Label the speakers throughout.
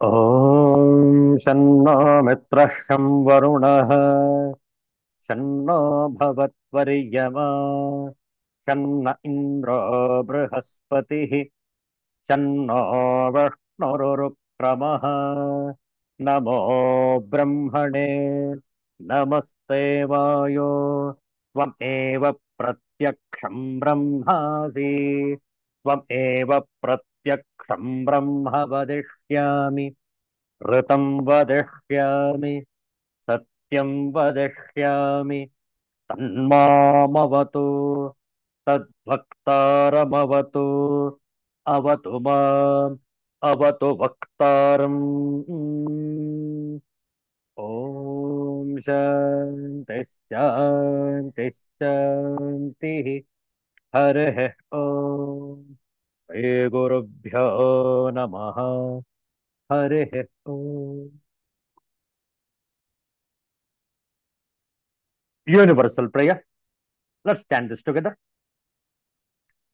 Speaker 1: ॐ शन्नो मित्रः शं वरुणः शन्नो भवत्वर्यमा शन्न इन्द्रो बृहस्पतिः शन्नो विष्णुरुक्रमः नमो ब्रह्मणे नमस्ते वायो त्वमेव प्रत्यक्षं ब्रह्मासि त्वमेव प्रत्यक्षं ब्रह्म वदिष्यामि ऋतं वदिष्यामि सत्यं वदिष्यामि तन्मामवतु तद्भक्तारमवतु अवतु माम् अवतु वक्तारम् ॐ शान्तिः शान्तिः शान्तिः हरिः ॐ श्रीगुरुभ्यो नमः हरिः ॐ Universal prayer. Let's stand this together.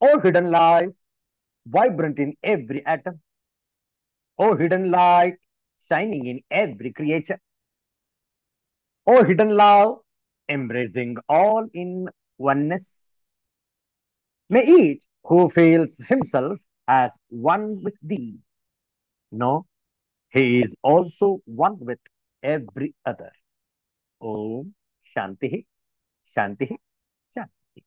Speaker 1: O hidden light, vibrant in every atom. O hidden light, shining in every creature. O hidden love, embracing all in oneness. May each who feels himself as one with thee know he is also one with every other. Om Shanti Shanti Shanti.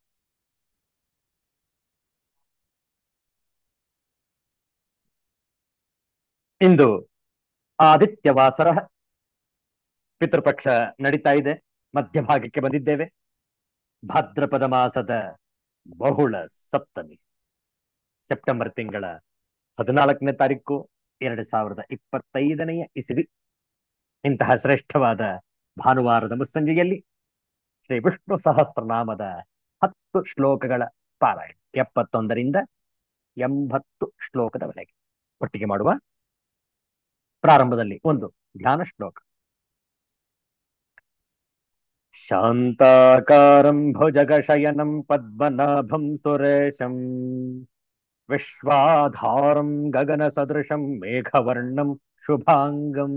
Speaker 1: ಇಂದು ಆದಿತ್ಯವಾಸರ ಪಿತೃಪಕ್ಷ ನಡೀತಾ ಇದೆ. ಮಧ್ಯಭಾಗಕ್ಕೆ ಬಂದಿದ್ದೇವೆ. ಭಾದ್ರಪದ ಮಾಸದ ಬಹುಳ ಸಪ್ತಮಿ, September ತಿಂಗಳ 14ನೇ ತಾರೀಕು 2025ನೇ ಇಸವಿ. ಇಂತಹ ಶ್ರೇಷ್ಠವಾದ ಭಾನುವಾರದ ಮುಸ್ಸಂಜೆಯಲ್ಲಿ ಶ್ರೀ ವಿಷ್ಣು ಸಹಸ್ರನಾಮದ 10 ಶ್ಲೋಕಗಳ ಪಾರಾಯಣ, 71ರಿಂದ 80 ಶ್ಲೋಕದವರೆಗೆ ಒಟ್ಟಿಗೆ ಮಾಡುವ. ಪ್ರಾರಂಭದಲ್ಲಿ ಒಂದು ಧ್ಯಾನ ಶ್ಲೋಕ. ಶಾಂತಾಕಾರಂ ಭುಜಗಶಯನಂ ಪದ್ಮನಾಭಂ ಸುರೇಶಂ ವಿಶ್ವಾಧಾರಂ ಗಗನಸದೃಶಂ ಮೇಘವರ್ಣಂ ಶುಭಾಂಗಂ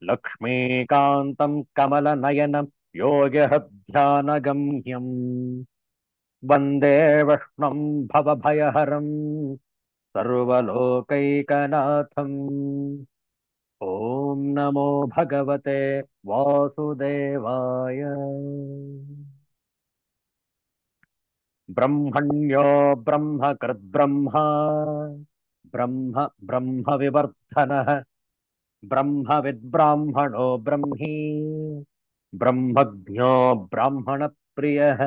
Speaker 1: ಲಕ್ಷ್ಮೀಕಾಂತಂ ಕಮಲನಯನಂ ಯೋಗಧ್ಯಾನಗಮ್ಯಂ ವಂದೇ ವಿಷ್ಣುಂ ಭವಭಯಹರಂ ಸರ್ವಲೋಕೈಕನಾಥಂ. ಓಂ ನಮೋ ಭಗವತೆ ವಾಸುದೇವಾಯ. ಬ್ರಹ್ಮಣ್ಯೋ ಬ್ರಹ್ಮಕೃದ್ ಬ್ರಹ್ಮ ಬ್ರಹ್ಮ ಬ್ರಹ್ಮ ವಿವರ್ಧನಃ ಬ್ರಹ್ಮವಿದ್ ಬ್ರಾಹ್ಮಣೋ ಬ್ರಹ್ಮೀ ಬ್ರಹ್ಮಜ್ಞೋ ಬ್ರಾಹ್ಮಣ ಪ್ರಿಯಃ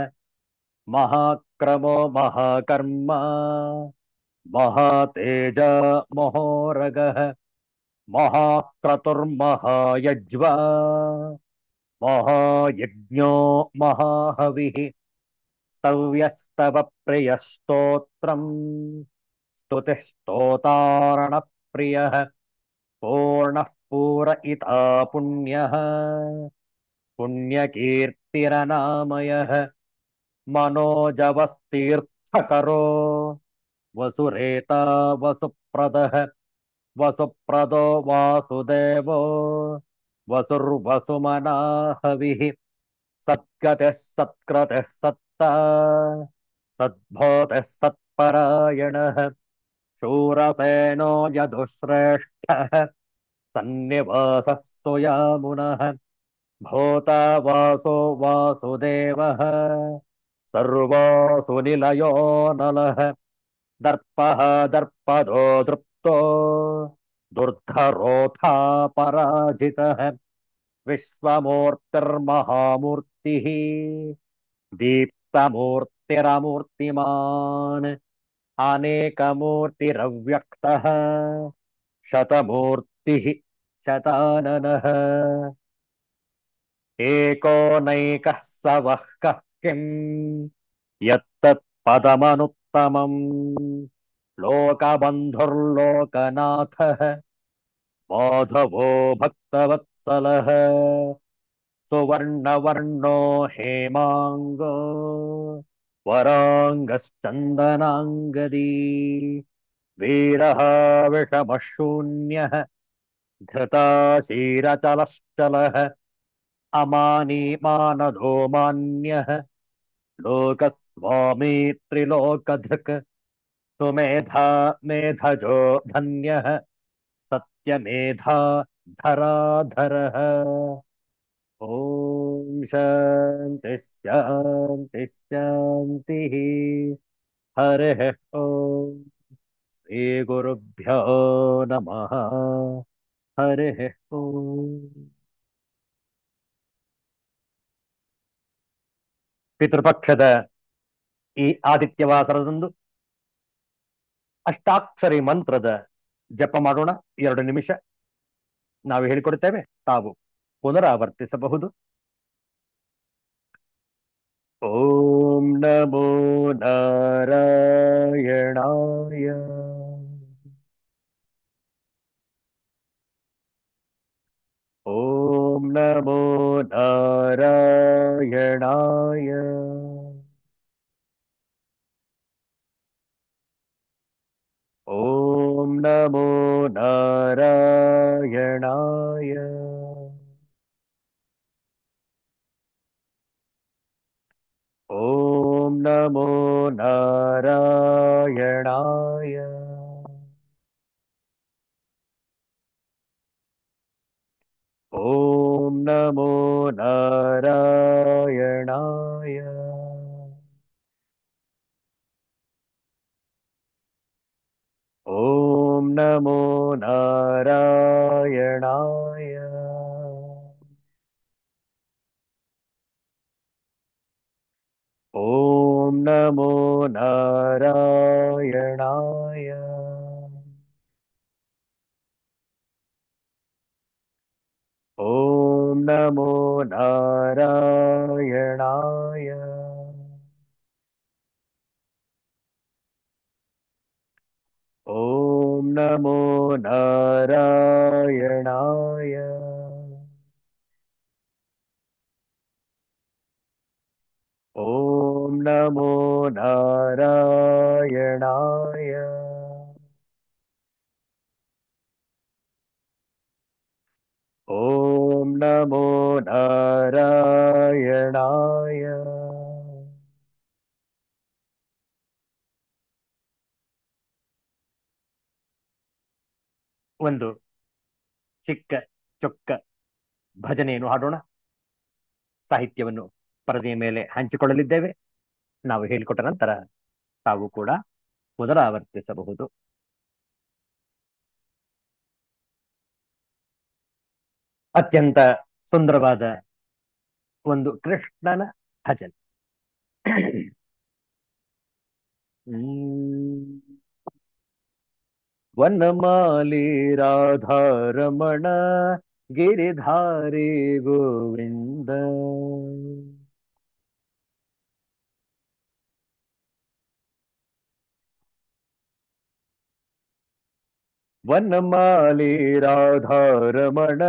Speaker 1: ಮಹಾಕ್ರಮೋ ಮಹಾಕರ್ಮ ಮಹಾತೇಜ ಮಹೋರಗಃ ಮಹಾಕ್ರತುರ್ಮಹಾಯಜ್ವಾ ಮಹಾಯಜ್ಞೋ ಮಹಾಹವಿಃ ಸ್ತವ್ಯಸ್ತವ ಪ್ರಿಯಸ್ತೋತ್ರಂ ಸ್ತುತಿಃ ಸ್ತೋತಾರಣ ಪ್ರಿಯಃ ಪೂರ್ಣಃ ಪೂರಯಿತಾ ಪುಣ್ಯಃ ಪುಣ್ಯಕೀರ್ತಿರನಾಮಯಃ ಮನೋಜವಸ್ತೀರ್ಥಕರೋ ವಸುರೇತಾ ವಸುಪ್ರದಃ ವಸುಪ್ರದೋ ವಾಸುದೇವೋ ವಸುರ್ವಸುಮನಾಹವಿಃ ಸದ್ಗತಿಃ ಸತ್ಕೃತಿಃ ಸತ್ತ ಸದ್ಭೂತಿಃ ಸತ್ಪರಾಯಣಃ ಶೂರಸೇನೋ ಯದುಶ್ರೇಷ್ಠಃ ಸನ್ನಿವಾಸಃ ಸುಯಾಮುನಃ ಭೂತವಾಸೋ ವಾಸುದೇವಃ ಸರ್ವಾಸು ನಿಲಯೋ ನಲಃ ದರ್ಪಃ ದರ್ಪದೋ ದೃಪ್ತೋ ದುರ್ಧರೋಧಾ ಪರಾಜಿತಃ ವಿಶ್ವಮೂರ್ತಿರ್ಮಹಾಮೂರ್ತಿಃ ದೀಪ್ತಮೂರ್ತಿರಮೂರ್ತಿಮಾನ್ ಅನೇಕಮೂರ್ತಿರವ್ಯಕ್ತಃ ಶತಮೂರ್ತಿಃ ಶತಾನನಃ ಏಕೋನೈಕಃ ಸ ವಃ ಕಃ ಕಿಂ ಯತ್ತತ್ ಪದಮನುತ್ತಮಂ ಲೋಕಬಂಧುರ್ಲೋಕನಾಥಃ ಮಾಧವೋ ಭಕ್ತವತ್ಸಲಃ ಸುವರ್ಣವರ್ಣೋ ಹೇಮಾಂಗೋ ವರಾಂಗಶ್ಚಂದನಾಂಗದಿ ವೀರಃ ವಿಷಮಶೂನ್ಯಃ धृताशीरचलश्चलः अमानी मानदो मान्यः लोकस्वामी त्रिलोकधृक् सुमेधा मेधजो धन्यः सत्यमेधा धराधरः। ॐ शान्ति शान्ति शान्तिः। हरिः ॐ श्रीगुरुभ्यो नमः। हरिः ॐ। ಪಿತೃಪಕ್ಷದ ಈ ಆದಿತ್ಯವಾಸರದಂದು ಅಷ್ಟಾಕ್ಷರಿ ಮಂತ್ರದ ಜಪ ಮಾಡೋಣ. 2 ನಿಮಿಷ ನಾವು ಹೇಳಿಕೊಡುತ್ತೇವೆ, ತಾವು ಪುನರಾವರ್ತಿಸಬಹುದು. ಓಂ ನಮೋ ನಾರಾಯಣಾಯ. ಓಂ ನಮೋ ನಾರಾಯಣಾಯ. ಓಂ ನಮೋ ನಾರಾಯಣಾಯ. ಓಂ ನಮೋ ನಾರಾಯಣಾಯ. ಓಂ ನಮೋ ನಾರಾಯಣಾಯ. ಓಂ ನಮೋ ನಾರಾಯಣಾಯ. ಓಂ ನಮೋ ನಾರಾಯಣಾಯ. ಓಂ ನಮೋ ನಾರಾಯಣಾಯ. ಓಂ ನಮೋ ನಾರಾಯಣಾಯ. ಓಂ ನಮೋ ನಾರಾಯಣಾಯ. ಓಂ ನಮೋ ನಾರಾಯಣಾಯ. ಒಂದು ಚಿಕ್ಕ ಚೊಕ್ಕ ಭಜನೆಯನ್ನು ಹಾಡೋಣ. ಸಾಹಿತ್ಯವನ್ನು ಪರದೆಯ ಮೇಲೆ ಹಂಚಿಕೊಳ್ಳಲಿದ್ದೇವೆ. ನಾವು ಹೇಳಿಕೊಟ್ಟ ನಂತರ ತಾವು ಕೂಡ ಪುನರಾವರ್ತಿಸಬಹುದು. ಅತ್ಯಂತ ಸುಂದರವಾದ ಒಂದು ಕೃಷ್ಣನ ಭಜನೆ. ವನಮಾಲಿ ರಾಧಾರಮಣ ಗಿರಿಧಾರಿ ಗೋವಿಂದ. ವನಮಾಲಿ ರಾಧಾರಮಣ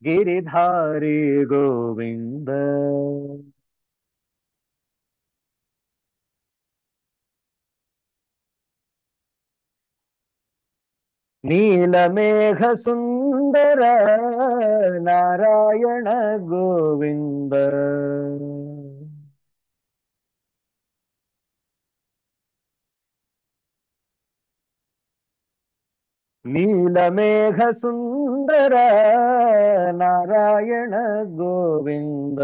Speaker 1: ಗಿರಿಧಾರಿ ಗೋವಿಂದ. ನೀಲಮೇಘ ಸುಂದರ ನಾರಾಯಣ ಗೋವಿಂದ. ನೀಲಮೇಘ ಸುಂದರ ನಾರಾಯಣ ಗೋವಿಂದ.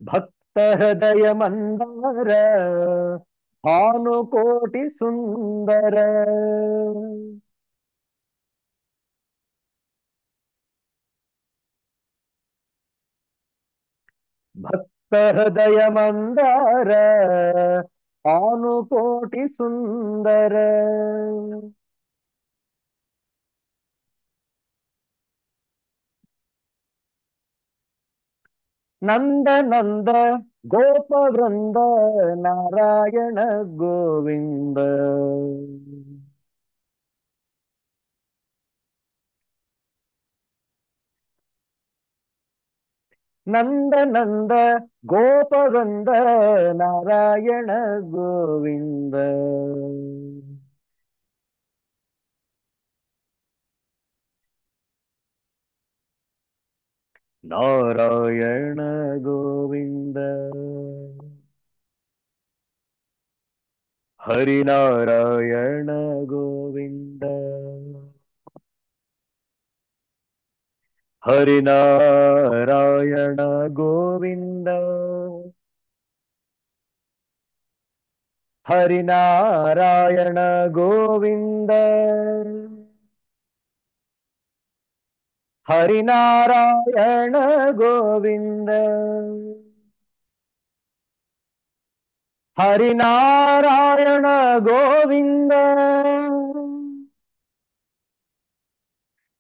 Speaker 1: ಭಕ್ತ ಹೃದಯ ಮಂದಾರ ಭಾನುಕೋಟಿ ಸುಂದರ. ಭಕ್ತ ಹೃದಯ ಮಂದಾರ ಭಾನುಕೋಟಿ ಸುಂದರ. ನಂದ ನಂದ ಗೋಪ ವೃಂದ ನಾರಾಯಣ ಗೋವಿಂದ. ನಂದ ನಂದ ಗೋಪವೃಂದ ನಾರಾಯಣ ಗೋವಿಂದ. ನಾರಾಯಣ ಗೋವಿಂದ. ಹರಿನಾರಾಯಣ ಗೋವಿಂದ. ಹರಿನಾರಾಯಣ ಗೋವಿಂದ. ಹರಿನಾರಾಯಣ ಗೋವಿಂದ. ಹರಿನಾರಾಯಣ ಗೋವಿಂದ. ಹರಿನಾರಾಯಣ ಗೋವಿಂದ.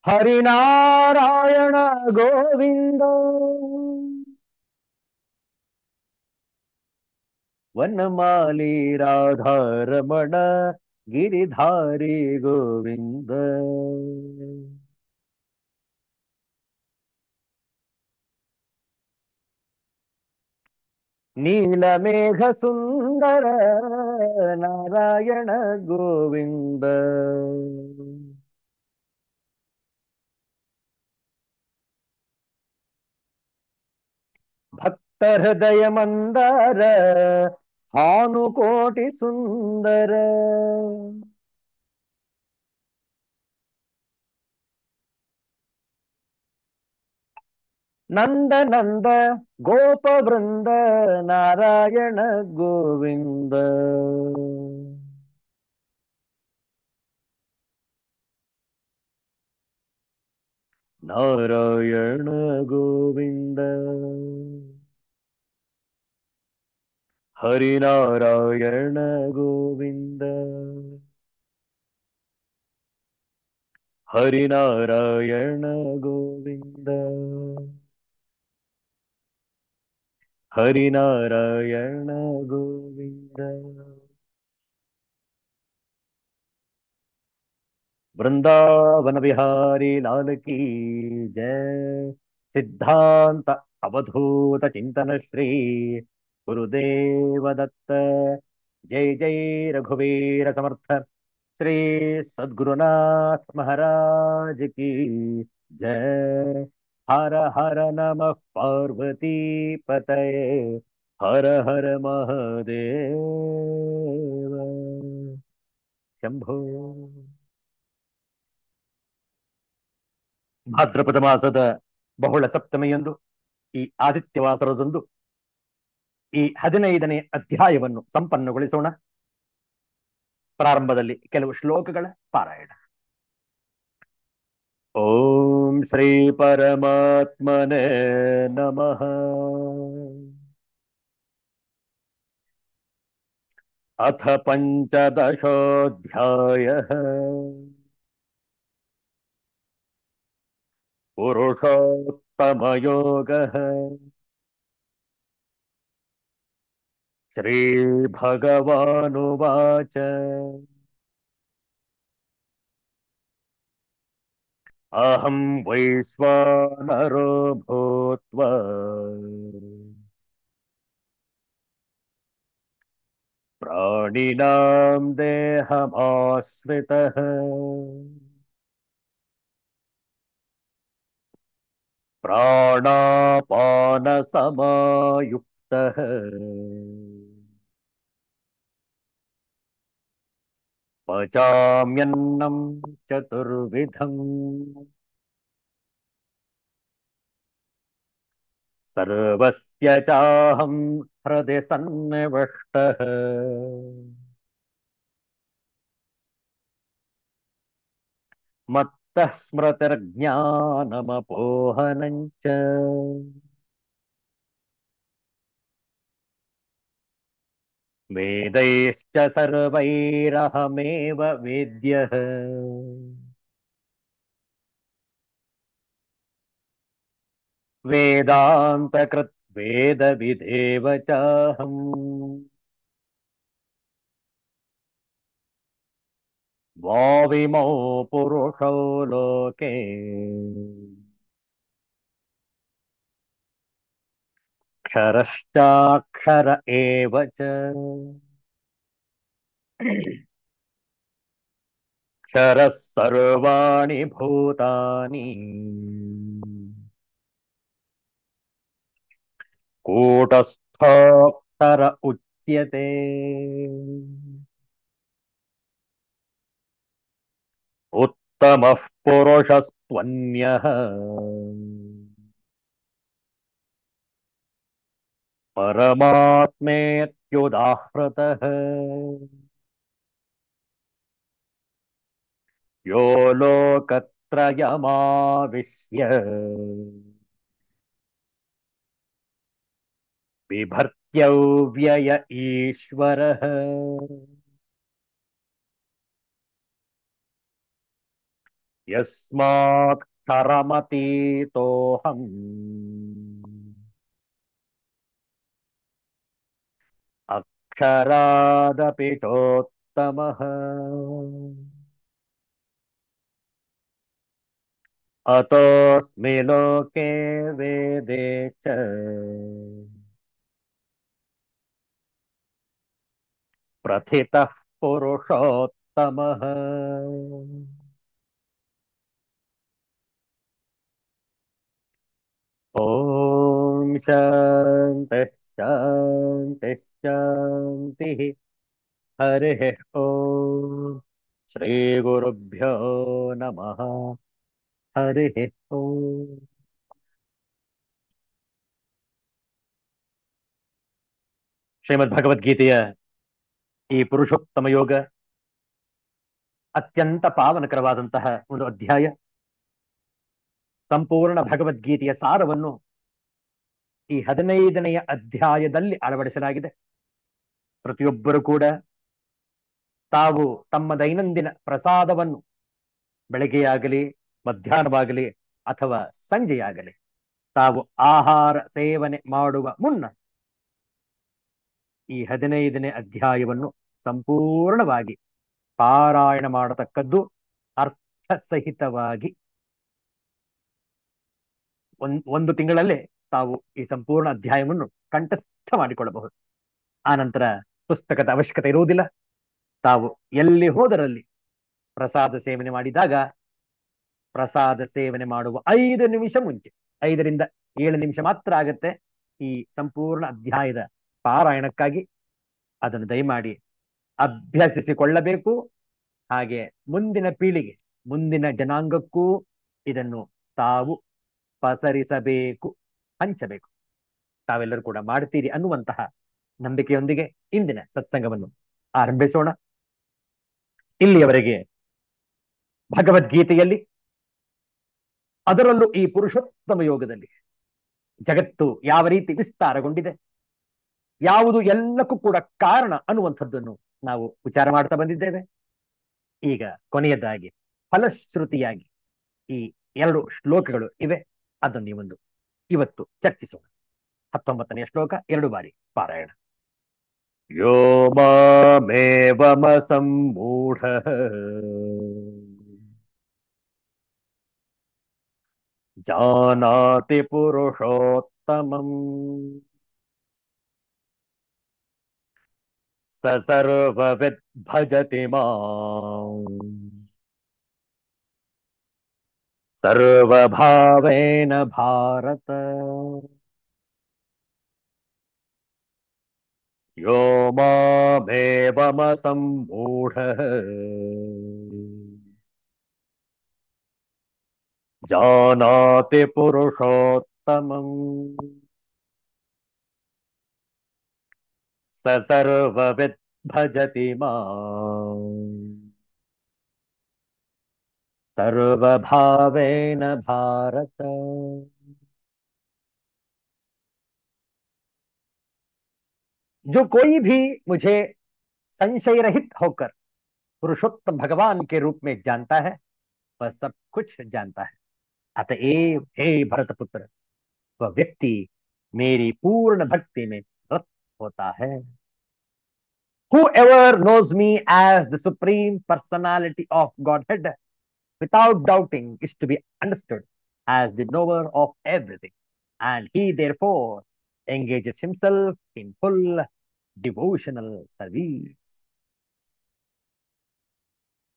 Speaker 1: ಹರಿನಾರಾಯಣ ಗೋವಿಂದ. ವನಮಾಲಿ ರಾಧಾರಮಣ ಗಿರಿಧಾರಿ ಗೋವಿಂದ. ನೀಲಮೇಘ ಸುಂದರ ನಾರಾಯಣ ಗೋವಿಂದ. ಭಕ್ತ ಹೃದಯ ಮಂದಾರ ಭಾನುಕೋಟಿ ಸುಂದರ. ನಂದ ನಂದ ಗೋಪ ವೃಂದ ನಾರಾಯಣ ಗೋವಿಂದ. ನಾರಾಯಣ ಗೋವಿಂದ. ಹರಿನಾರಾಯಣ ಗೋವಿಂದ. ಹರಿನಾರಾಯಣ ಗೋವಿಂದ. ಹರಿನಾರಾಯಣ ಗೋವಿಂದ. वृंदावन बिहारी लाल की जय। सिद्धांत अवधूत चिंतन श्री गुरुदेव दत्त। जय जय रघुवीर समर्थ श्री सद्गुरुनाथ महाराज की जय। हर हर नमः पार्वती पतये। हर हर महादेव शंभो। ಭಾದ್ರಪದ ಮಾಸದ ಬಹುಳ ಸಪ್ತಮಿಯಂದು ಈ ಆದಿತ್ಯವಾಸರದಂದು ಈ 15ನೇ ಅಧ್ಯಾಯವನ್ನು ಸಂಪನ್ನಗೊಳಿಸೋಣ. ಪ್ರಾರಂಭದಲ್ಲಿ ಕೆಲವು ಶ್ಲೋಕಗಳ ಪಾರಾಯಣ. ಓಂ ಶ್ರೀ ಪರಮಾತ್ಮನೇ ನಮಃ. ಅಥ ಪಂಚದಶೋऽಧ್ಯಾಯಃ. पुरुषोत्तमयोगः। श्रीभगवानुवाच अहं वैश्वानरो भूत्वा प्राणिनां देहमाश्रितः प्राणापानसमायुक्तः पचाम्यन्नं चतुर्विधम् सर्वस्य चाहं हृदि सन्निविष्टः मत्तः स्मृतिर्ज्ञानमपोहनं च वेदैश्च सर्वैरहमेव वेद्यः वेदान्तकृत् वेदविदेव चाहम् द्वाविमौ पुरुषौ लोके क्षरश्चाक्षर एव च क्षरः सर्वाणि भूतानि कूटस्थोऽक्षर उच्यते। उत्तमः पुरुषस्त्वन्यः परमात्मेत्युदाहृतः यो लोकत्रयमाविश्य बिभर्त्यव्यय ईश्वरः यस्मात्क्षरमतीतोऽहम् अक्षरादपि चोत्तमः अतोऽस्मि लोके वेदे च प्रथितः पुरुषोत्तमः। ॐ शान्तिः शान्तिः शान्तिः। हरिः ॐ श्रीगुरुभ्यो नमः। हरिः ॐ। ಶ್ರೀಮದ್ ಭಗವದ್ಗೀತೆಯ ಈ ಪುರುಷೋತ್ತಮ ಯೋಗ ಅತ್ಯಂತ ಪಾವನಕರವಾದಂತಹ ಒಂದು ಅಧ್ಯಾಯ. ಸಂಪೂರ್ಣ ಭಗವದ್ಗೀತೆಯ ಸಾರವನ್ನು ಈ 15ನೆಯ ಅಧ್ಯಾಯದಲ್ಲಿ ಅಳವಡಿಸಲಾಗಿದೆ. ಪ್ರತಿಯೊಬ್ಬರು ಕೂಡ ತಾವು ತಮ್ಮ ದೈನಂದಿನ ಪ್ರಸಾದವನ್ನು ಬೆಳಗ್ಗೆಯಾಗಲಿ, ಮಧ್ಯಾಹ್ನವಾಗಲಿ ಅಥವಾ ಸಂಜೆಯಾಗಲಿ ತಾವು ಆಹಾರ ಸೇವನೆ ಮಾಡುವ ಮುನ್ನ ಈ 15ನೇ ಅಧ್ಯಾಯವನ್ನು ಸಂಪೂರ್ಣವಾಗಿ ಪಾರಾಯಣ ಮಾಡತಕ್ಕದ್ದು. ಅರ್ಥಸಹಿತವಾಗಿ ಒಂದು ತಿಂಗಳಲ್ಲೇ ತಾವು ಈ ಸಂಪೂರ್ಣ ಅಧ್ಯಾಯವನ್ನು ಕಂಠಸ್ಥ ಮಾಡಿಕೊಳ್ಳಬಹುದು. ಆನಂತರ ಪುಸ್ತಕದ ಅವಶ್ಯಕತೆ ಇರುವುದಿಲ್ಲ. ತಾವು ಎಲ್ಲಿ ಹೋದರಲ್ಲಿ ಪ್ರಸಾದ ಸೇವನೆ ಮಾಡಿದಾಗ ಪ್ರಸಾದ ಸೇವನೆ ಮಾಡುವ 5 ನಿಮಿಷ ಮುಂಚೆ, 5ರಿಂದ 7 ನಿಮಿಷ ಮಾತ್ರ ಆಗತ್ತೆ ಈ ಸಂಪೂರ್ಣ ಅಧ್ಯಾಯದ ಪಾರಾಯಣಕ್ಕಾಗಿ. ಅದನ್ನು ದಯಮಾಡಿ ಅಭ್ಯಸಿಸಿಕೊಳ್ಳಬೇಕು. ಹಾಗೆ ಮುಂದಿನ ಪೀಳಿಗೆ, ಮುಂದಿನ ಜನಾಂಗಕ್ಕೂ ಇದನ್ನು ತಾವು ಪಸರಿಸಬೇಕು, ಹಂಚಬೇಕು. ತಾವೆಲ್ಲರೂ ಕೂಡ ಮಾಡ್ತೀರಿ ಅನ್ನುವಂತಹ ನಂಬಿಕೆಯೊಂದಿಗೆ ಇಂದಿನ ಸತ್ಸಂಗವನ್ನು ಆರಂಭಿಸೋಣ. ಇಲ್ಲಿಯವರೆಗೆ ಭಗವದ್ಗೀತೆಯಲ್ಲಿ, ಅದರಲ್ಲೂ ಈ ಪುರುಷೋತ್ತಮ ಯೋಗದಲ್ಲಿ ಜಗತ್ತು ಯಾವ ರೀತಿ ವಿಸ್ತಾರಗೊಂಡಿದೆ, ಯಾವುದು ಎಲ್ಲಕ್ಕೂ ಕೂಡ ಕಾರಣ ಅನ್ನುವಂಥದ್ದನ್ನು ನಾವು ವಿಚಾರ ಮಾಡ್ತಾ ಬಂದಿದ್ದೇವೆ. ಈಗ ಕೊನೆಯದಾಗಿ ಫಲಶ್ರುತಿಯಾಗಿ ಈ 2 ಶ್ಲೋಕಗಳು ಇವೆ. ಅದನ್ನು ಒಂದು ಇವತ್ತು ಚರ್ಚಿಸೋಣ. 19ನೇ ಶ್ಲೋಕ 2 ಬಾರಿ ಪಾರಾಯಣ. ಯೋ ಮಾಮೇವಮಸಮ್ಮೂಢಃ ಜಾನಾತಿ ಪುರುಷೋತ್ತಮಂ ಸ ಸರ್ವವಿದ್ ಭಜತಿ ಮಾಂ ಸರ್ವಭಾವೇನ ಭಾರತ. ಯೋ ಮಾಮೇವಮಸಮ್ಮೂಢಃ ಜಾನಾತಿ ಪುರುಷೋತ್ತಮಂ ಸ ಸರ್ವವಿದ್ ಭಜತಿ ಮಾಂ सर्वभावेन भारत. जो कोई भी मुझे संशय रहित होकर पुरुषोत्तम भगवान के रूप में जानता है, वह सब कुछ जानता है. अतएव हे भरत पुत्र, वह व्यक्ति मेरी पूर्ण भक्ति में रत होता है. Whoever knows me as the supreme personality of Godhead without doubting is to be understood as the knower of everything, and he therefore engages himself in full devotional service.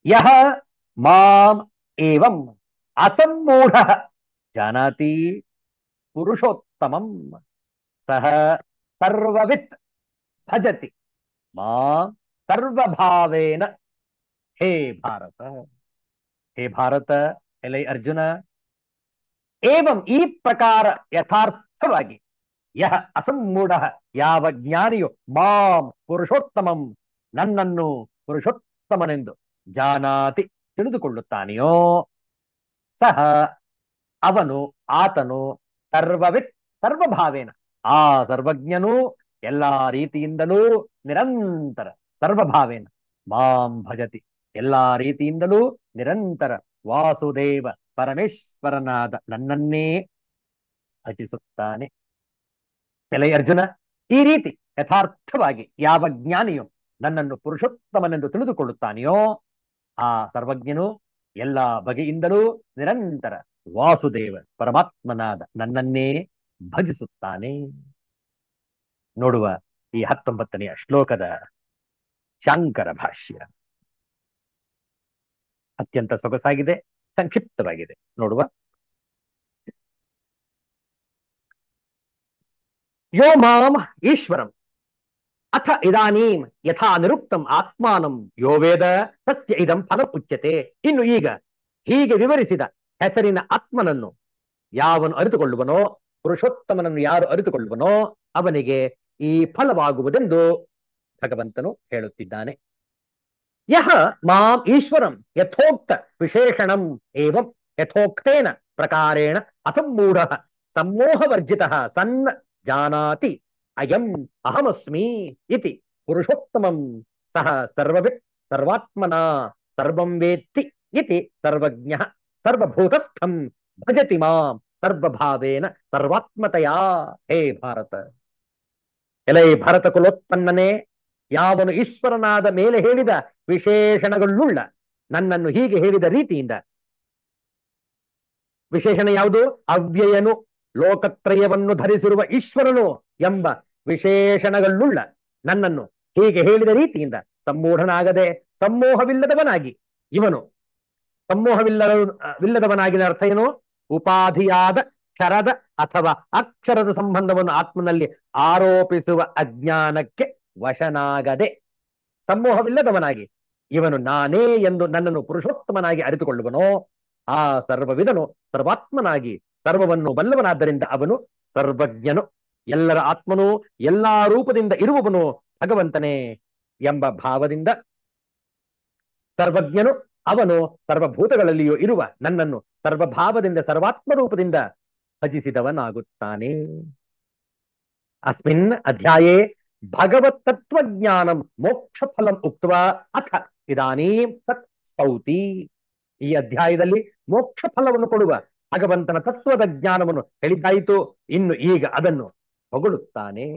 Speaker 1: यह माम एवं असम्मूढ़ जानाति पुरुषोत्तमं सह सर्ववित् भजति मां सर्वभावेन. हे भारत, हे भारत, ಎಲೈ ಅರ್ಜುನ, ಏವಂ ಈ ಪ್ರಕಾರ ಯಥಾರ್ಥವಾಗಿ ಯಹ ಅಸಮ್ಮೂಢ ಯಾವ ಜ್ಞಾನಿಯು ಮಾಂ ಪುರುಷೋತ್ತಮಂ ನನ್ನನ್ನು ಪುರುಷೋತ್ತಮನೆಂದು ಜಾನಾತಿ ತಿಳಿದುಕೊಳ್ಳುತ್ತಾನೆಯೋ ಸಹ ಅವನು ಆತನು ಸರ್ವವಿತ್ ಸರ್ವಭಾವೇನ ಆ ಸರ್ವಜ್ಞನು ಎಲ್ಲಾ ರೀತಿಯಿಂದಲೂ ನಿರಂತರ ಸರ್ವಭಾವೇನ ಮಾಂ ಭಜತಿ ಎಲ್ಲಾ ರೀತಿಯಿಂದಲೂ ನಿರಂತರ ವಾಸುದೇವ ಪರಮೇಶ್ವರನಾದ ನನ್ನನ್ನೇ ಭಜಿಸುತ್ತಾನೆ. ಎಲೈ ಅರ್ಜುನ, ಈ ರೀತಿ ಯಥಾರ್ಥವಾಗಿ ಯಾವ ಜ್ಞಾನಿಯು ನನ್ನನ್ನು ಪುರುಷೋತ್ತಮನೆಂದು ತಿಳಿದುಕೊಳ್ಳುತ್ತಾನೆಯೋ ಆ ಸರ್ವಜ್ಞನು ಎಲ್ಲ ಬಗೆಯಿಂದಲೂ ನಿರಂತರ ವಾಸುದೇವ ಪರಮಾತ್ಮನಾದ ನನ್ನನ್ನೇ ಭಜಿಸುತ್ತಾನೆ. ನೋಡುವ ಈ 19ನೆಯ ಶ್ಲೋಕದ ಶಾಂಕರ ಭಾಷ್ಯ ಅತ್ಯಂತ ಸೊಗಸಾಗಿದೆ, ಸಂಕ್ಷಿಪ್ತವಾಗಿದೆ. ನೋಡುವ. ಯೋ ಮಾಂ ಈಶ್ವರಂ ಅಥ ಇದಾನೀಂ ಯಥಾ ನಿರುಕ್ತಂ ಆತ್ಮಾನಂ ಯೋ ವೇದ ತಸ್ಯ ಇದಂ ಫಲಂ ಉಚ್ಯತೆ. ಇನ್ನು ಈಗ ಹೀಗೆ ವಿವರಿಸಿದ ಹೆಸರಿನ ಆತ್ಮನನ್ನು ಯಾವನು ಅರಿತುಕೊಳ್ಳುವನೋ, ಪುರುಷೋತ್ತಮನನ್ನು ಯಾರು ಅರಿತುಕೊಳ್ಳುವನೋ ಅವನಿಗೆ ಈ ಫಲವಾಗುವುದೆಂದು ಭಗವಂತನು ಹೇಳುತ್ತಿದ್ದಾನೆ. ಯಹ ಮಾಂ ಈಶ್ವರಂ ಯಥೋಕ್ತ ವಿಶೇಷಣಂ ಏವಂ ಯಥೋಕ್ತೇನ ಪ್ರಕಾರೇಣ ಅಸಮ್ಮೂಢ ಸಮೋಹವರ್ಜಿತ ಸನ್ ಜಾನಾತಿ ಅಯಂ ಅಹಮಸ್ಮಿ ಇತಿ ಪುರುಷೋತ್ತಮಂ ಸಹ ಸರ್ವವಿತ್ ಸರ್ವಾತ್ಮನಾ ಸರ್ವಂ ವೇತ್ತಿ ಇತಿ ಸರ್ವಜ್ಞ ಸರ್ವಭೂತಸ್ಥಂ ಭಜತಿ ಮಾಂ ಸರ್ವಭಾವೇನ ಸರ್ವಾತ್ಮತಯಾ. ಹೇ ಭಾರತ, ಎಲೈ ಭರತ ಕುಲೋತ್ಪನ್ನನೇ, ಯಾವನು ಈಶ್ವರನಾದ ಮೇಲೆ ಹೇಳಿದ ವಿಶೇಷಣಗಳುಳ್ಳ ನನ್ನನ್ನು ಹೀಗೆ ಹೇಳಿದ ರೀತಿಯಿಂದ, ವಿಶೇಷಣ ಯಾವುದು? ಅವ್ಯಯನು, ಲೋಕತ್ರಯವನ್ನು ಧರಿಸಿರುವ ಈಶ್ವರನು ಎಂಬ ವಿಶೇಷಣಗಳುಳ್ಳ ನನ್ನನ್ನು ಹೀಗೆ ಹೇಳಿದ ರೀತಿಯಿಂದ ಸಮ್ಮೂಢನಾಗದೆ ಸಮೋಹವಿಲ್ಲದವನಾಗಿ, ಇವನು ವಿಲ್ಲದವನಾಗಿನ ಅರ್ಥ ಏನು? ಉಪಾಧಿಯಾದ ಕ್ಷರದ ಅಥವಾ ಅಕ್ಷರದ ಸಂಬಂಧವನ್ನು ಆತ್ಮನಲ್ಲಿ ಆರೋಪಿಸುವ ಅಜ್ಞಾನಕ್ಕೆ ವಶನಾಗದೆ ಸಮೋಹವಿಲ್ಲದವನಾಗಿ ಇವನು ನಾನೇ ಎಂದು ನನ್ನನ್ನು ಪುರುಷೋತ್ತಮನಾಗಿ ಅರಿತುಕೊಳ್ಳುವನೋ ಆ ಸರ್ವವಿದನು ಸರ್ವಾತ್ಮನಾಗಿ ಸರ್ವವನ್ನು ಬಲ್ಲವನಾದ್ದರಿಂದ ಅವನು ಸರ್ವಜ್ಞನು, ಎಲ್ಲರ ಆತ್ಮನು, ಎಲ್ಲಾ ರೂಪದಿಂದ ಇರುವವನು ಭಗವಂತನೇ ಎಂಬ ಭಾವದಿಂದ ಸರ್ವಜ್ಞನು, ಅವನು ಸರ್ವಭೂತಗಳಲ್ಲಿಯೂ ಇರುವ ನನ್ನನ್ನು ಸರ್ವಭಾವದಿಂದ ಸರ್ವಾತ್ಮ ರೂಪದಿಂದ ಭಜಿಸಿದವನಾಗುತ್ತಾನೆ. ಅಸ್ಮಿನ್ ಅಧ್ಯಾಯೇ ಭಗವತ್ ತತ್ವಜ್ಞಾನಂ ಮೋಕ್ಷ ಫಲಂ ಉಕ್ತ್ವಾ ಅಥ ಇದಾನೀಂ ತತ್ ಸ್ತೌತಿ. ಈ ಅಧ್ಯಾಯದಲ್ಲಿ ಮೋಕ್ಷ ಫಲವನ್ನು ಕೊಡುವ ಭಗವಂತನ ತತ್ವದ ಜ್ಞಾನವನ್ನು ಹೇಳಿದ್ದಾಯಿತು. ಇನ್ನು ಈಗ ಅದನ್ನು ಹೊಗಳುತ್ತಾನೆ.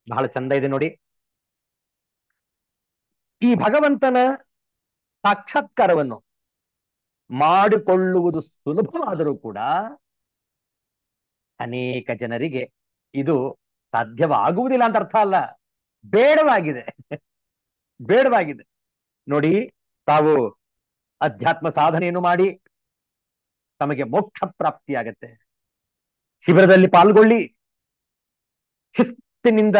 Speaker 1: ಬಹಳ ಚಂದ ಇದೆ ನೋಡಿ. ಈ ಭಗವಂತನ ಸಾಕ್ಷಾತ್ಕಾರವನ್ನು ಮಾಡಿಕೊಳ್ಳುವುದು ಸುಲಭವಾದರೂ ಕೂಡ ಅನೇಕ ಜನರಿಗೆ ಇದು ಸಾಧ್ಯವಾಗುವುದಿಲ್ಲ ಅಂತ ಅರ್ಥ ಅಲ್ಲ, ಬೇಡವಾಗಿದೆ. ಬೇಡವಾಗಿದೆ ನೋಡಿ. ತಾವು ಅಧ್ಯಾತ್ಮ ಸಾಧನೆಯನ್ನು ಮಾಡಿ ತಮಗೆ ಮೋಕ್ಷ ಪ್ರಾಪ್ತಿಯಾಗತ್ತೆ. ಶಿಬಿರದಲ್ಲಿ ಪಾಲ್ಗೊಳ್ಳಿ, ಶಿಸ್ತಿನಿಂದ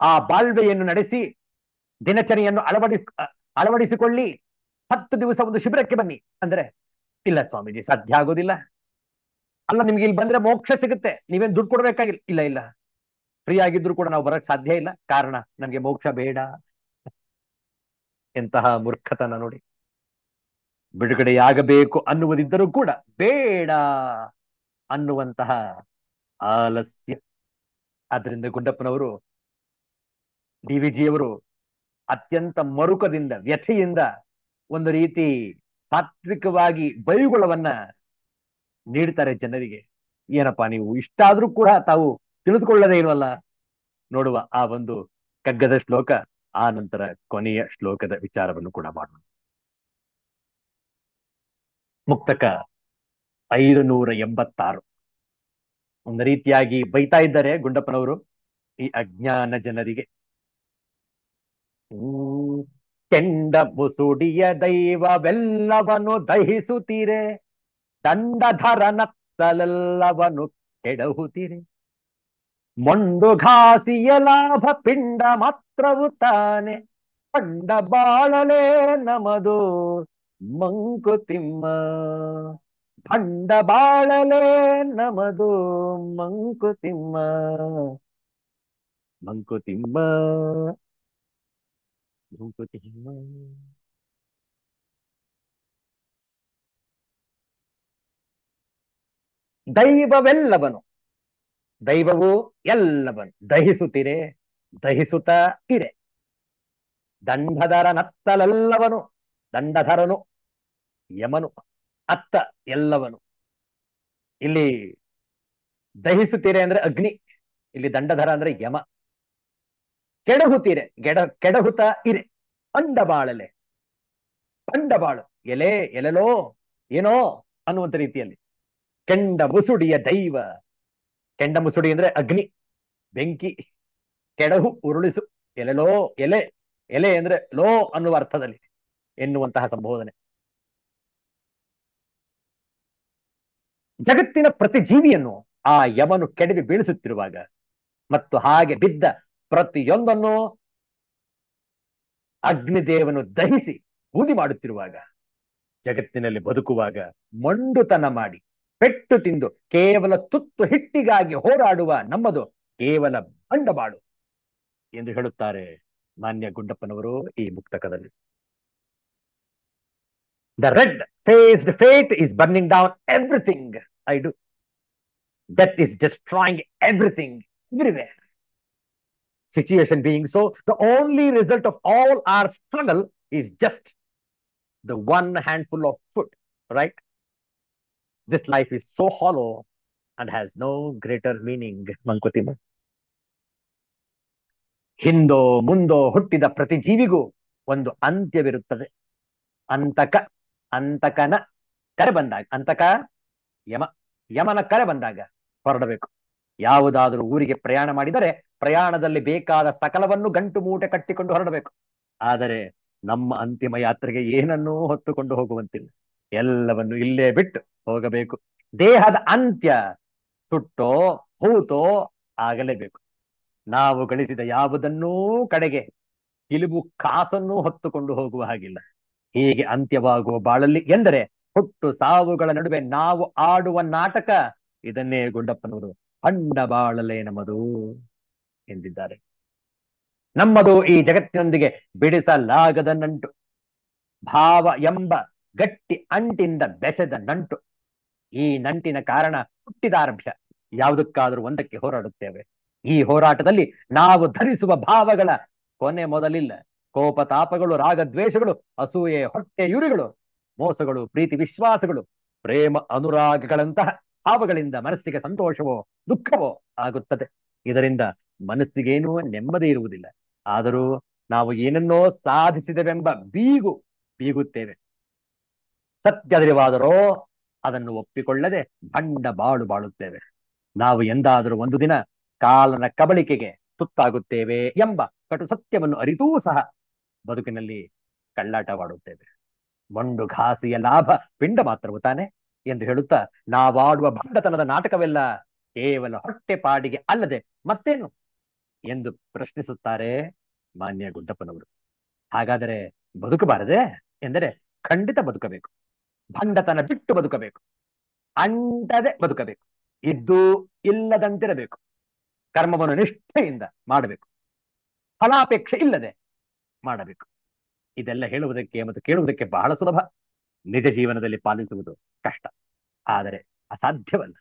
Speaker 1: ಆ ಬಾಳ್ವೆಯನ್ನು ನಡೆಸಿ ದಿನಚರಿಯನ್ನು ಅಳವಡಿಸಿಕೊಳ್ಳಿ. 10 ದಿವಸ ಒಂದು ಶಿಬಿರಕ್ಕೆ ಬನ್ನಿ ಅಂದ್ರೆ, ಇಲ್ಲ ಸ್ವಾಮೀಜಿ ಸಾಧ್ಯ ಆಗೋದಿಲ್ಲ. ಅಲ್ಲ, ನಿಮ್ಗೆ ಇಲ್ಲಿ ಬಂದ್ರೆ ಮೋಕ್ಷ ಸಿಗುತ್ತೆ, ನೀವೇನ್ ದುಡ್ಡು ಕೊಡ್ಬೇಕಾಗಿಲ್ಲ. ಇಲ್ಲ ಇಲ್ಲ, ಫ್ರೀ ಆಗಿದ್ರು ಕೂಡ ನಾವು ಬರಕ್ ಸಾಧ್ಯ ಇಲ್ಲ, ಕಾರಣ ನಮ್ಗೆ ಮೋಕ್ಷ ಬೇಡ. ಎಂತಹ ಮೂರ್ಖತನ ನೋಡಿ. ಬಿಡುಗಡೆಯಾಗಬೇಕು ಅನ್ನುವುದಿದ್ದರೂ ಕೂಡ ಬೇಡ ಅನ್ನುವಂತಹ ಆಲಸ್ಯ. ಆದ್ರಿಂದ ಗುಂಡಪ್ಪನವರು, ಡಿ.ವಿ.ಜಿಯವರು ಅತ್ಯಂತ ಮರುಕದಿಂದ, ವ್ಯಥೆಯಿಂದ ಒಂದು ರೀತಿ ಸಾತ್ವಿಕವಾಗಿ ಬೈಗುಳವನ್ನ ನೀಡ್ತಾರೆ ಜನರಿಗೆ. ಏನಪ್ಪಾ ನೀವು ಇಷ್ಟಾದ್ರೂ ಕೂಡ ತಾವು ತಿಳಿದುಕೊಳ್ಳದೇ ಇಲ್ವಲ್ಲ. ನೋಡುವ ಆ ಒಂದು ಕಗ್ಗದ ಶ್ಲೋಕ, ಆ ನಂತರ ಕೊನೆಯ ಶ್ಲೋಕದ ವಿಚಾರವನ್ನು ಕೂಡ ಮಾಡೋಣ. ಮುಕ್ತಕ 586. ಒಂದು ರೀತಿಯಾಗಿ ಬೈತಾ ಇದ್ದಾರೆ ಗುಂಡಪ್ಪನವರು ಈ ಅಜ್ಞಾನ ಜನರಿಗೆ. ಹ್ಮ್ ಕೆಂಡ ಮುಸುಡಿಯ ದೈವವೆಲ್ಲವನು ದಹಿಸುತ್ತೀರೆ, ದಂಡಧರನತ್ತಲೆಲ್ಲವನು ಕೆಡಹುತ್ತೀರೆ, ಮೊಂಡು ಘಾಸಿಯ ಲಾಭ ಪಿಂಡ ಮಾತ್ರವು ತಾನೆ, ಪಂಡ ಬಾಳಲೇ ನಮದು ಮಂಕುತಿಮ್ಮ, ಪಂಡ ಬಾಳಲೇ ನಮದು ಮಂಕುತಿಮ್ಮ, ಮಂಕುತಿಮ್ಮ, ಮಂಕುತಿಮ್ಮ. ದೈವವೆಲ್ಲವನು, ದೈವವು ಎಲ್ಲವನು ದಹಿಸುತ್ತೀರೆ, ದಹಿಸುತ್ತ ಇರೆ. ದಂಡಧರ ನತ್ತಲೆಲ್ಲವನು, ದಂಡಧರನು ಯಮನು, ಅತ್ತ ಎಲ್ಲವನು. ಇಲ್ಲಿ ದಹಿಸುತ್ತೀರೆ ಅಂದ್ರೆ ಅಗ್ನಿ, ಇಲ್ಲಿ ದಂಡಧರ ಅಂದ್ರೆ ಯಮ. ಕೆಡಹುತ್ತೀರೆ, ಕೆಡಹುತ್ತ ಇರೆ. ಪಂಡಬಾಳಲೆ, ಪಂಡಬಾಳು ಎಲೆ ಎಲೆಲೋ ಏನೋ ಅನ್ನುವಂತ ರೀತಿಯಲ್ಲಿ. ಕೆಂಡ ಮುಸುಡಿಯ ದೈವ, ಕೆಂಡ ಮುಸುಡಿ ಅಂದ್ರೆ ಅಗ್ನಿ, ಬೆಂಕಿ. ಕೆಡಹು ಉರುಳಿಸು, ಎಲೆಲೋ ಎಲೆ, ಎಲೆ ಅಂದ್ರೆ ಲೋ ಅನ್ನುವ ಅರ್ಥದಲ್ಲಿ ಎನ್ನುವಂತಹ ಸಂಬೋಧನೆ. ಜಗತ್ತಿನ ಪ್ರತಿ ಜೀವಿಯನ್ನು ಆ ಯಮನು ಕೆಡವಿ ಬೀಳಿಸುತ್ತಿರುವಾಗ ಮತ್ತು ಹಾಗೆ ಬಿದ್ದ ಪ್ರತಿಯೊಂದನ್ನು ಅಗ್ನಿದೇವನು ದಹಿಸಿ ಬೂದಿ ಮಾಡುತ್ತಿರುವಾಗ, ಜಗತ್ತಿನಲ್ಲಿ ಬದುಕುವಾಗ ಮೊಂಡುತನ ಮಾಡಿ ಪೆಟ್ಟು ತಿಂದು ಕೇವಲ ತುತ್ತು ಹಿಟ್ಟಿಗಾಗಿ ಹೋರಾಡುವ ನಮ್ಮದು ಕೇವಲ ಬಂಡವಾಳು ಎಂದು ಹೇಳುತ್ತಾರೆ ಮಾನ್ಯ ಗುಂಡಪ್ಪನವರು ಈ ಮುಕ್ತಕದಲ್ಲಿ. The red faced fate is burning down everything I do. Death is destroying everything everywhere. Situation being so, the only result of all our struggle is just the one handful of food, right? This life is so hollow and has no greater meaning, Mankutimma. ಹಿಂದೋ ಮುಂದೋ ಹುಟ್ಟಿದ ಪ್ರತಿ ಜೀವಿಗೂ ಒಂದು ಅಂತ್ಯವಿರುತ್ತದೆ. ಅಂತಕ, ಅಂತಕನ ಕರೆ ಬಂದಾಗ, ಅಂತಕ ಯಮ, ಯಮನ ಕರೆ ಬಂದಾಗ ಹೊರಡಬೇಕು. ಯಾವುದಾದರೂ ಊರಿಗೆ ಪ್ರಯಾಣ ಮಾಡಿದರೆ ಪ್ರಯಾಣದಲ್ಲಿ ಬೇಕಾದ ಸಕಲವನ್ನು ಗಂಟು ಮೂಟೆ ಕಟ್ಟಿಕೊಂಡು ಹೊರಡಬೇಕು. ಆದರೆ ನಮ್ಮ ಅಂತಿಮ ಯಾತ್ರೆಗೆ ಏನನ್ನೂ ಹೊತ್ತುಕೊಂಡು ಹೋಗುವಂತಿಲ್ಲ, ಎಲ್ಲವನ್ನು ಇಲ್ಲೇ ಬಿಟ್ಟು ಹೋಗಬೇಕು. ದೇಹದ ಅಂತ್ಯ ಸುಟ್ಟೋ ಹೂತೋ ಆಗಲೇಬೇಕು. ನಾವು ಗಳಿಸಿದ ಯಾವುದನ್ನೂ ಕಡೆಗೆ ಕಿಲುಬು ಕಾಸನ್ನೂ ಹೊತ್ತುಕೊಂಡು ಹೋಗುವ ಹಾಗಿಲ್ಲ. ಹೀಗೆ ಅಂತ್ಯವಾಗುವ ಬಾಳಲ್ಲಿ ಎಂದರೆ ಹುಟ್ಟು ಸಾವುಗಳ ನಡುವೆ ನಾವು ಆಡುವ ನಾಟಕ ಇದನ್ನೇ ಗುಂಡಪ್ಪನವರು ಪಂಡ ಬಾಳಲೆ ನಮ್ಮದು ಎಂದಿದ್ದಾರೆ. ನಮ್ಮದು ಈ ಜಗತ್ತಿನೊಂದಿಗೆ ಬಿಡಿಸಲಾಗದ ನಂಟು, ಭಾವ ಎಂಬ ಗಟ್ಟಿ ಅಂಟಿಂದ ಬೆಸೆದ ನಂಟು. ಈ ನಂಟಿನ ಕಾರಣ ಹುಟ್ಟಿದಾರಭ್ಯ ಯಾವುದಕ್ಕಾದರೂ ಒಂದಕ್ಕೆ ಹೋರಾಡುತ್ತೇವೆ. ಈ ಹೋರಾಟದಲ್ಲಿ ನಾವು ಧರಿಸುವ ಭಾವಗಳ ಕೊನೆ ಮೊದಲಿಲ್ಲ. ಕೋಪ ತಾಪಗಳು, ರಾಗದ್ವೇಷಗಳು, ಅಸೂಯೆ, ಹೊಟ್ಟೆ ಯುರಿಗಳು, ಮೋಸಗಳು, ಪ್ರೀತಿ ವಿಶ್ವಾಸಗಳು, ಪ್ರೇಮ ಅನುರಾಗಗಳಂತಹ ಭಾವಗಳಿಂದ ಮನಸ್ಸಿಗೆ ಸಂತೋಷವೋ ದುಃಖವೋ ಆಗುತ್ತದೆ. ಇದರಿಂದ ಮನಸ್ಸಿಗೇನೂ ನೆಮ್ಮದಿ ಇರುವುದಿಲ್ಲ. ಆದರೂ ನಾವು ಏನನ್ನೋ ಸಾಧಿಸಿದವೆಂಬ ಬೀಗುತ್ತೇವೆ. ಸತ್ಯದರಿವಾದರೋ ಅದನ್ನು ಒಪ್ಪಿಕೊಳ್ಳದೆ ಬಂಡ ಬಾಳು ಬಾಳುತ್ತೇವೆ. ನಾವು ಎಂದಾದರೂ ಒಂದು ದಿನ ಕಾಲನ ಕಬಳಿಕೆಗೆ ತುತ್ತಾಗುತ್ತೇವೆ ಎಂಬ ಕಟು ಸತ್ಯವನ್ನು ಅರಿತೂ ಸಹ ಬದುಕಿನಲ್ಲಿ ಕಳ್ಳಾಟವಾಡುತ್ತೇವೆ. ಮೊಂಡು ಘಾಸಿಯ ಲಾಭ ಪಿಂಡ ಮಾತ್ರವು ತಾನೆ ಎಂದು ಹೇಳುತ್ತಾ ನಾವಾಡುವ ಭಂಡತನದ ನಾಟಕವೆಲ್ಲ ಕೇವಲ ಹೊಟ್ಟೆ ಪಾಡಿಗೆ ಅಲ್ಲದೆ ಮತ್ತೇನು ಎಂದು ಪ್ರಶ್ನಿಸುತ್ತಾರೆ ಮಾನ್ಯ ಗುಡ್ಡಪ್ಪನವರು. ಹಾಗಾದರೆ ಬದುಕಬಾರದೆ ಎಂದರೆ ಖಂಡಿತ ಬದುಕಬೇಕು. ಭಂಡತನ ಬಿಟ್ಟು ಬದುಕಬೇಕು, ಅಂಟದೆ ಬದುಕಬೇಕು, ಇದ್ದು ಇಲ್ಲದಂತಿರಬೇಕು, ಕರ್ಮವನ್ನು ನಿಷ್ಠೆಯಿಂದ ಮಾಡಬೇಕು, ಫಲಾಪೇಕ್ಷೆ ಇಲ್ಲದೆ ಮಾಡಬೇಕು. ಇದೆಲ್ಲ ಹೇಳುವುದಕ್ಕೆ ಮತ್ತು ಕೇಳುವುದಕ್ಕೆ ಬಹಳ ಸುಲಭ, ನಿಜ ಜೀವನದಲ್ಲಿ ಪಾಲಿಸುವುದು ಕಷ್ಟ. ಆದರೆ ಅಸಾಧ್ಯವಲ್ಲ.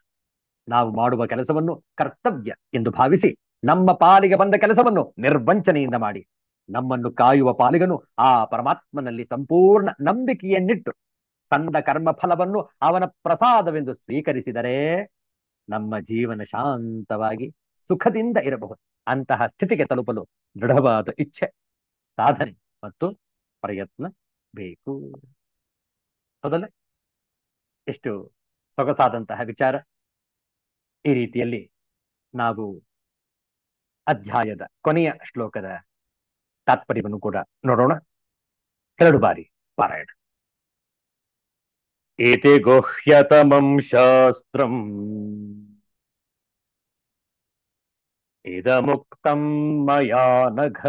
Speaker 1: ನಾವು ಮಾಡುವ ಕೆಲಸವನ್ನು ಕರ್ತವ್ಯ ಎಂದು ಭಾವಿಸಿ ನಮ್ಮ ಪಾಲಿಗೆ ಬಂದ ಕೆಲಸವನ್ನು ನಿರ್ವಂಚನೆಯಿಂದ ಮಾಡಿ ನಮ್ಮನ್ನು ಕಾಯುವ ಪಾಲಿಗನು ಆ ಪರಮಾತ್ಮನಲ್ಲಿ ಸಂಪೂರ್ಣ ನಂಬಿಕೆಯನ್ನಿಟ್ಟು ಸಂದ ಕರ್ಮ ಫಲವನ್ನು ಅವನ ಪ್ರಸಾದವೆಂದು ಸ್ವೀಕರಿಸಿದರೆ ನಮ್ಮ ಜೀವನ ಶಾಂತವಾಗಿ ಸುಖದಿಂದ ಇರಬಹುದು. ಅಂತಹ ಸ್ಥಿತಿಗೆ ತಲುಪಲು ದೃಢವಾದ ಇಚ್ಛೆ, ಸಾಧನೆ ಮತ್ತು ಪ್ರಯತ್ನ ಬೇಕು. ಹೌದಲ್ಲ? ಎಷ್ಟು ಸೊಗಸಾದಂತಹ ವಿಚಾರ. ಈ ರೀತಿಯಲ್ಲಿ ನಾವು ಅಧ್ಯಾಯದ ಕೊನೆಯ ಶ್ಲೋಕದ ತಾತ್ಪರ್ಯವನ್ನು ಕೂಡ ನೋಡೋಣ. 2 ಬಾರಿ ಪಾರಾಯಣ. ಏತೆ ಗುಹ್ಯತಮಂ ಶಾಸ್ತ್ರಂ ಇದಮುಕ್ತಂ ಮಯಾ ನಘ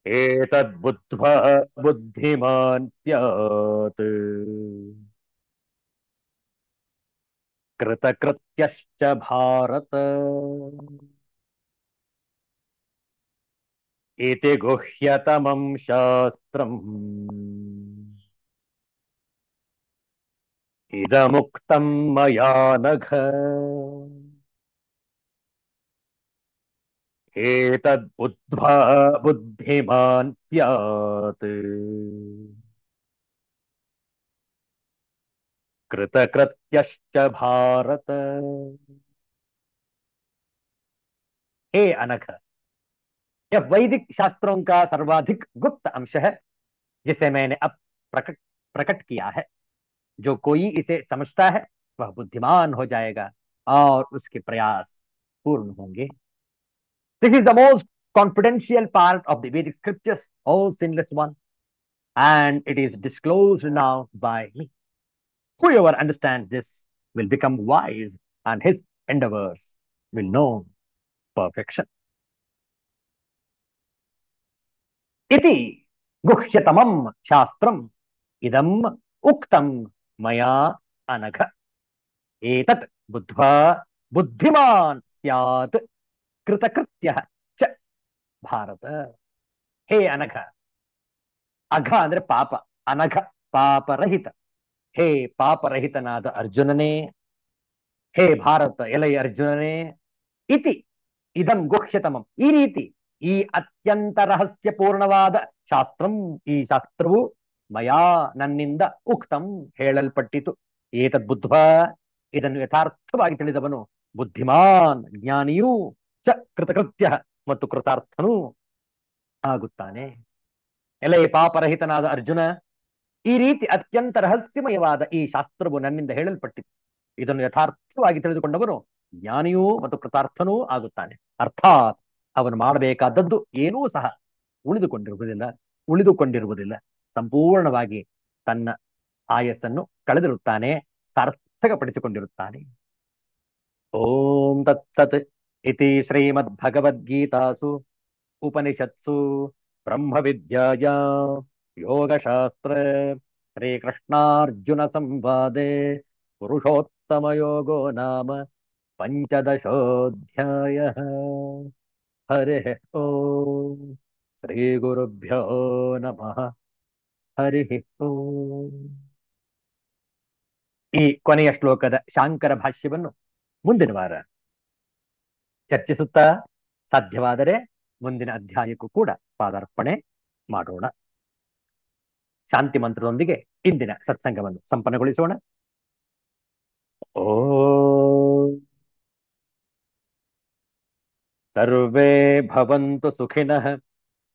Speaker 1: ಏತದ್ಬುದ್ಧ್ವಾ ಬುದ್ಧಿಮಾನ್ ಸ್ಯಾತ್ ಕೃತಕೃತ್ಯಶ್ಚ ಭಾರತ. ಏತೆ ಗುಹ್ಯತಮಂ ಶಾಸ್ತ್ರಂ ಇದಮುಕ್ತಂ ಮಯಾ ನಘ ಏತದ್ಬುದ್ಧ್ವಾ ಬುದ್ಧಿಮಾನ್ ಸ್ಯಾತ್ कृतकृत्यश्च भारत. हे अनघ, यह वैदिक शास्त्रों का सर्वाधिक गुप्त अंश है जिसे मैंने अब प्रकट प्रकट किया है. जो कोई इसे समझता है वह बुद्धिमान हो जाएगा और उसके प्रयास पूर्ण होंगे. This is the most confidential part of the Vedic scriptures, O sinless one, and it is disclosed now by me. Whoever understands this will become wise, and his endeavors will know perfection. इति गुह्यतमं शास्त्रम् इदम् उक्तं मया अनघ एतत् बुद्ध्वा बुद्धिमान् स्यात् कृतकृत्यः च भारत. हे अनघ, ಅಘ ಅಂದ್ರೆ ಪಾಪ, ಅನಘ ಪಾಪರಹಿತ. ಹೇ ಪಾಪರಹಿತನಾದ ಅರ್ಜುನನೇ, ಹೇ ಭಾರತ ಎಲೈ ಅರ್ಜುನನೇ, ಇತಿ ಇದಂ ಗುಹ್ಯತಮಂ, ಈ ರೀತಿ ಈ ಅತ್ಯಂತ ರಹಸ್ಯಪೂರ್ಣವಾದ ಶಾಸ್ತ್ರಂ, ಈ ಶಾಸ್ತ್ರವು ಮಯಾ ನನ್ನಿಂದ ಉಕ್ತಂ ಹೇಳಲ್ಪಟ್ಟಿತು. ಏತದ್ ಬುದ್ಧ್ವಾ, ಇದನ್ನು ಯಥಾರ್ಥವಾಗಿ ತಿಳಿದವನು ಬುದ್ಧಿಮಾನ್ ಜ್ಞಾನಿಯೂ, ಚ ಕೃತಕೃತ್ಯ ಮತ್ತು ಕೃತಾರ್ಥನೂ ಆಗುತ್ತಾನೆ. ಎಲೆ ಪಾಪರಹಿತನಾದ ಅರ್ಜುನ, ಈ ರೀತಿ ಅತ್ಯಂತ ರಹಸ್ಯಮಯವಾದ ಈ ಶಾಸ್ತ್ರವು ನನ್ನಿಂದ ಹೇಳಲ್ಪಟ್ಟಿತು. ಇದನ್ನು ಯಥಾರ್ಥವಾಗಿ ತಿಳಿದುಕೊಂಡವನು ಜ್ಞಾನಿಯೂ ಮತ್ತು ಕೃತಾರ್ಥನೂ ಆಗುತ್ತಾನೆ. ಅರ್ಥಾತ್ ಅವನು ಮಾಡಬೇಕಾದದ್ದು ಏನೂ ಸಹ ಉಳಿದುಕೊಂಡಿರುವುದಿಲ್ಲ. ಸಂಪೂರ್ಣವಾಗಿ ತನ್ನ ಆಯಸ್ಸನ್ನು ಕಳೆದಿರುತ್ತಾನೆ, ಸಾರ್ಥಕಪಡಿಸಿಕೊಂಡಿರುತ್ತಾನೆ. ಓಂ ತತ್ಸತ್ ಇತಿ ಶ್ರೀಮದ್ ಭಗವದ್ಗೀತಾಸು ಉಪನಿಷತ್ಸು ಬ್ರಹ್ಮ ವಿದ್ಯಾಯಾ ಯೋಗಶಾಸ್ತ್ರ ಶ್ರೀಕೃಷ್ಣಾರ್ಜುನ ಸಂವಾದೆ ಪುರುಷೋತ್ತಮ ಯೋಗೋ ನಾಮ ಪಂಚದಶೋಧ್ಯಾಯಃ. ಹರಿಃ ಓಂ ಶ್ರೀ ಗುರುಭ್ಯೋ ನಮಃ. ಹರಿಃ ಓಂ. ಈ ಕೊನೆಯ ಶ್ಲೋಕದ ಶಾಂಕರ ಭಾಷ್ಯವನ್ನು ಮುಂದಿನ ವಾರ ಚರ್ಚಿಸುತ್ತಾ ಸಾಧ್ಯವಾದರೆ ಮುಂದಿನ ಅಧ್ಯಾಯಕ್ಕೂ ಕೂಡ ಪಾದಾರ್ಪಣೆ ಮಾಡೋಣ. ಶಾಂತಿ ಮಂತ್ರದೊಂದಿಗೆ ಇಂದಿನ ಸತ್ಸಂಗವನ್ನು ಸಂಪನ್ನಗೊಳಿಸೋಣ. ಓಂ ಸರ್ವೇ ಭವಂತು ಸುಖಿನಃ,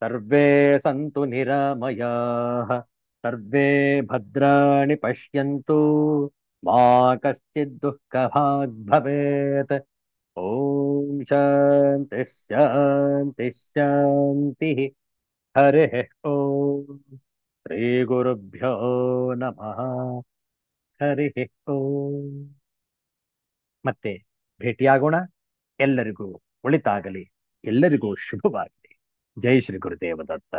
Speaker 1: ಸರ್ವೇ ಸಂತು ನಿರಾಮಯಾಃ, ಸರ್ವೇ ಭದ್ರಾಣಿ ಪಶ್ಯಂತು, ಮಾ ಕಶ್ಚಿತ್ ದುಃಖಭಾಗ್ ಭವೇತ್. ಓಂ ಶಾಂತಿ ಶಾಂತಿ ಶಾಂತಿ. ಹರಿಃ ಓಂ. ಶ್ರೀ ಗುರುಭ್ಯೋ ನಮಃ. ಹರಿಃ ಓಂ. ಮತ್ತೆ ಭೇಟಿಯಾಗೋಣ. ಎಲ್ಲರಿಗೂ ಒಳಿತಾಗಲಿ, ಎಲ್ಲರಿಗೂ ಶುಭವಾಗಲಿ. ಜೈ ಶ್ರೀ ಗುರುದೇವ ದತ್ತ.